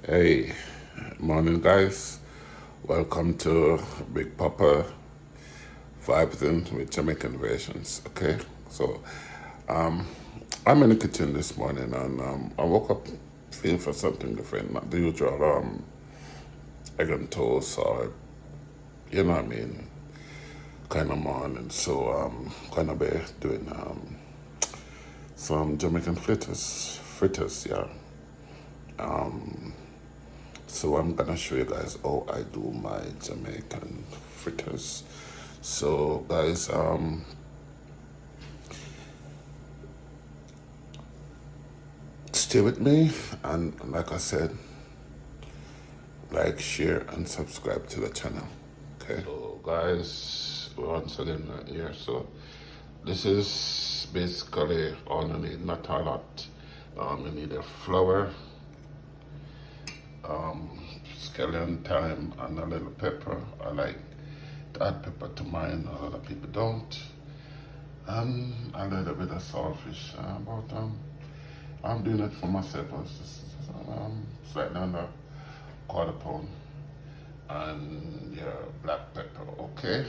Hey, morning guys. Welcome to BiG POPPA Vibzing with Jamaican Versions. Okay, so I'm in the kitchen this morning and I woke up feeling for something different, not the usual egg and toast or you know what I mean, kind of morning. So gonna be doing some Jamaican fritters, yeah. So I'm gonna show you guys how I do my Jamaican fritters. So guys, stay with me and like I said, like, share and subscribe to the channel. Okay. So guys, once again here. So this is basically all you need, not a lot. You need a flour, scallion, thyme, and a little pepper. I like to add pepper to mine, a lot of people don't. And a little bit of saltfish. I'm doing it for myself. It's just slightly under quarter pound. And your black pepper, okay?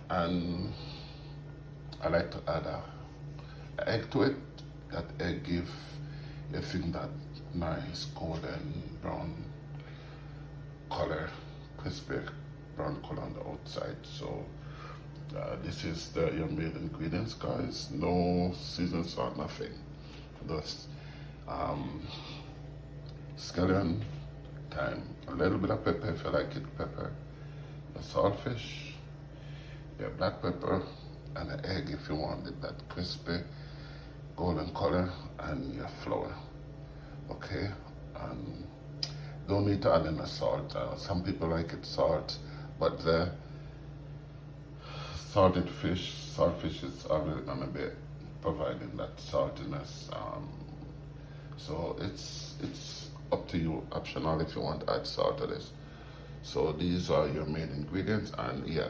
And I like to add a egg to it. That egg give you thing that nice golden brown color, crispy brown color on the outside. So this is your main ingredients, guys. No season salt, nothing. Just scallion, thyme, a little bit of pepper if you like it, pepper, the saltfish, your black pepper, and an egg if you want it that crispy golden color, and your flour. Okay, and don't need to add in the salt. Some people like it salt, but the saltfish is already gonna be providing that saltiness. So it's up to you, optional if you want to add salt to this. So these are your main ingredients, and yeah,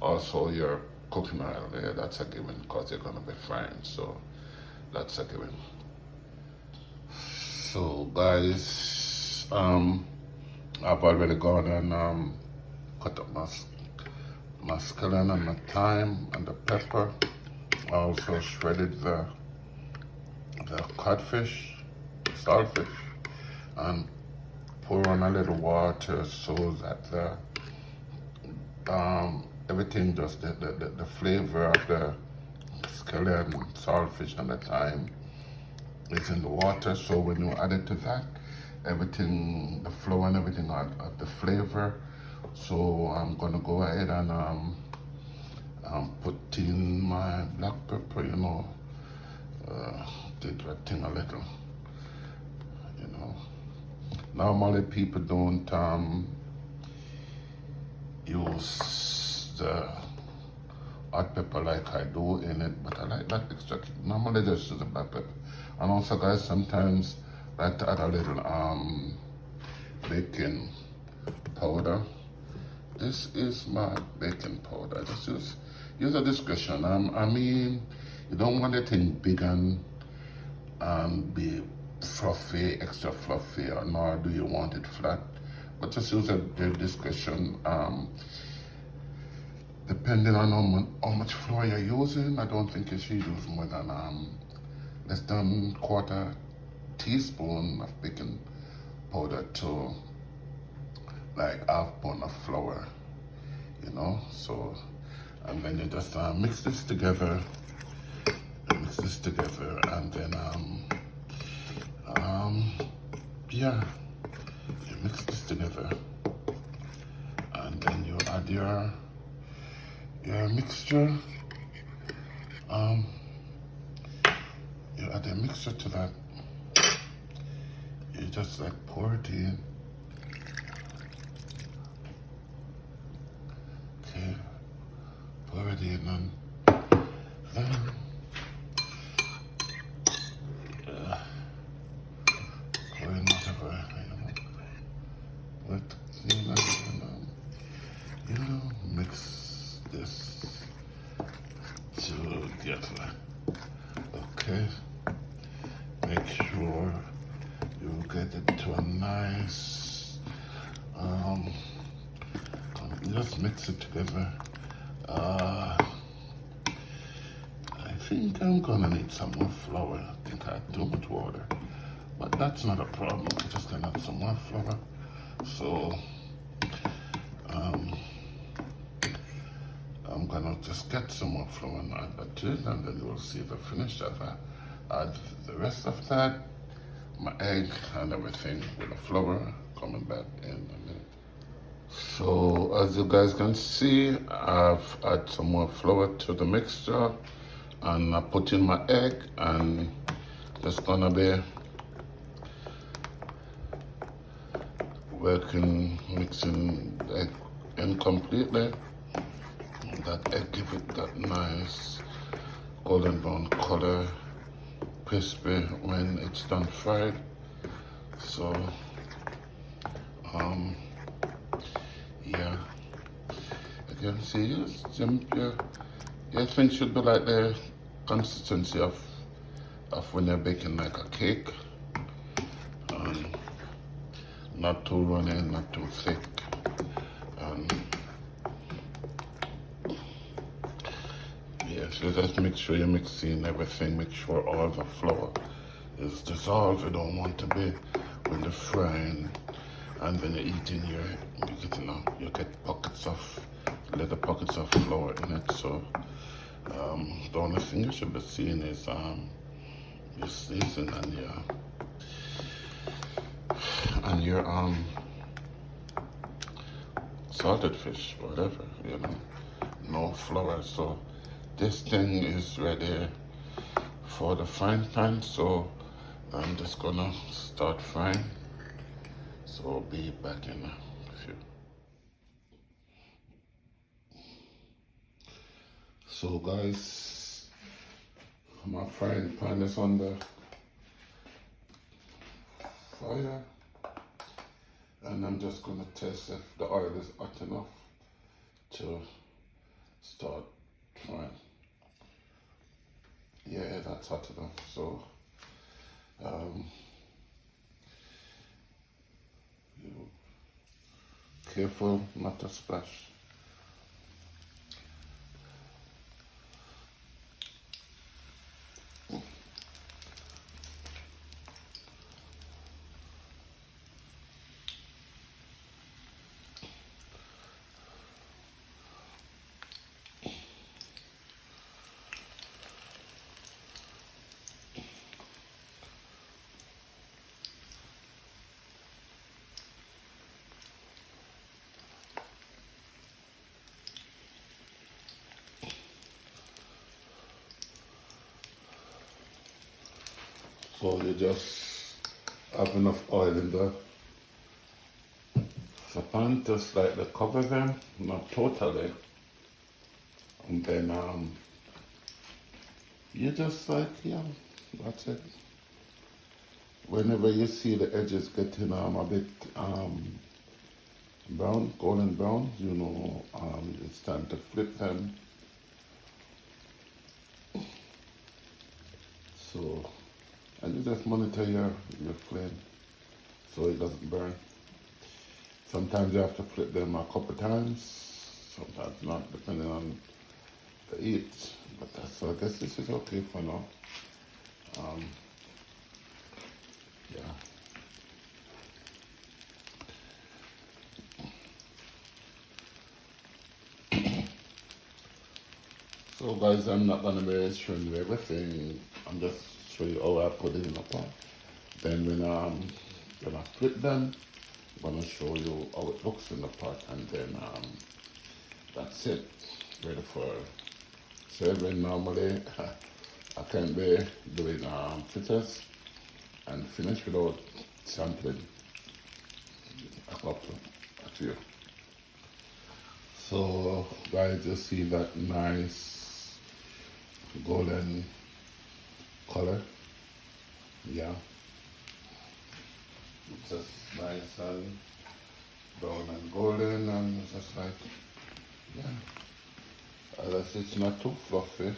also your cooking oil. Yeah, that's a given because you're gonna be frying. So that's a given. So guys, I've already gone and cut up my scallion and my thyme and the pepper. I also shredded the codfish, saltfish, and pour on a little water so that the everything just the flavor of the scallion, saltfish, and the thyme is in the water. So when you add it to that, everything, the flow and everything of the flavor. So I'm gonna go ahead and put in my black pepper, did that thing a little, Normally people don't use the hot pepper like I do in it, but I like that extra. Normally just use the black pepper. And also guys, sometimes I like to add a little baking powder. This is my baking powder. Just use a discretion. I mean, you don't want the thing big and be fluffy, extra fluffy, or nor do you want it flat. But just use a discretion. Depending on how much flour you're using, I don't think you should use more than less than quarter teaspoon of baking powder to like half pound of flour, So, and then you just mix this together, and then yeah, you mix this together, and then you add your mixture. You add a mixture to that. You just like pour it in. Okay, pour it in and then pour in whatever, Put in and mix this together. Okay, make sure you get get it to a nice, just mix it together. I think I'm gonna need some more flour. I think I had too much water, but that's not a problem. I'm just gonna add some more flour. So I'm gonna just get some more flour and add that to it, and then you'll see the finish of that. Add the rest of that, my egg and everything with the flour coming back in a minute. So as you guys can see, I've added some more flour to the mixture, and I put in my egg, and just gonna be mixing the egg in completely. That egg give it that nice golden brown color, crispy when it's done fried. So yeah, you can see your thing should be like the consistency of when you're baking like a cake. Not too runny, not too thick. Yeah, so just make sure you're mixing everything. Make sure all the flour is dissolved. You don't want to be when you're frying and then you're eating, you get little pockets of flour in it. So the only thing you should be seeing is your seasoning and your salted fish, whatever, no flour. So this thing is ready for the frying pan, so I'm just gonna start frying. So I'll be back in a few. So guys, my frying pan is on the fire, and I'm just gonna test if the oil is hot enough to start frying. Yeah, that's hot enough. So careful not to splash. So you just have enough oil in the pan, just like to cover them, not totally. And then you just that's it. Whenever you see the edges getting a bit brown, golden brown, it's time to flip them. So, and you just monitor your flame so it doesn't burn. Sometimes you have to flip them a couple times, sometimes not, depending on the heat. But so I guess this is okay for now. Yeah. So guys, I'm not gonna be showing you everything. I'm just showing you how I put it in the pot. Then when I flip them, I'm gonna show you how it looks in the pot, and then that's it. Ready for serving. Normally I can't be doing fritters and finish without sampling a few. So guys, you see that nice golden color? Yeah. It's just nice and brown and golden, and it's just like, it's not too fluffy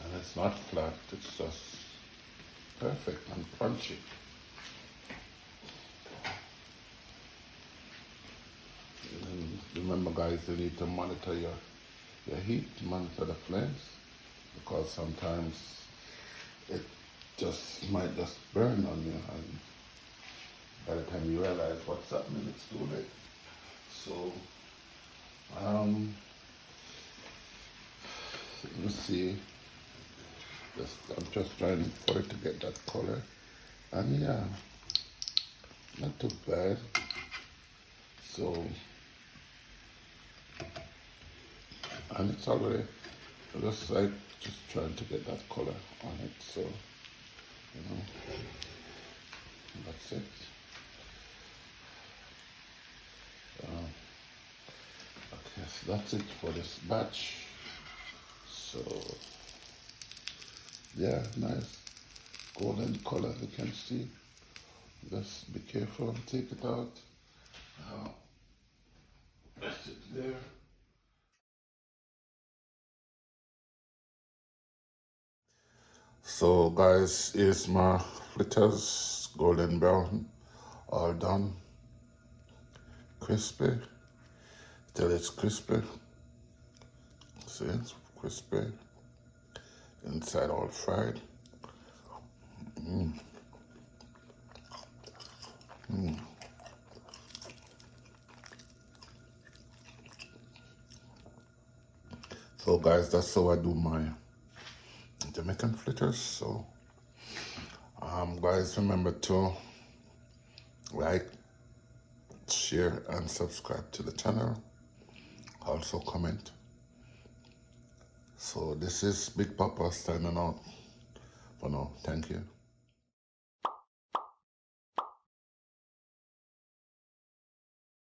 and it's not flat, it's just perfect and crunchy. remember guys, you need to monitor your heat, monitor the flames, because sometimes it might just burn on you, and by the time you realize what's happening, it's too late. So you see, I'm just trying for it to get that color, and yeah, not too bad. So, and it's already just like just trying to get that color on it. So, you know, that's it. Okay, so that's it for this batch. So, yeah, nice golden color, you can see. Just be careful and take it out. Rest it there. So guys, here's my fritters, golden brown, all done, crispy, till it's crispy. See, it's crispy, inside all fried. So guys, that's how I do my Jamaican fritters. So guys, remember to like, share and subscribe to the channel. Also comment. So this is BiG POPPA signing out for now. Thank you.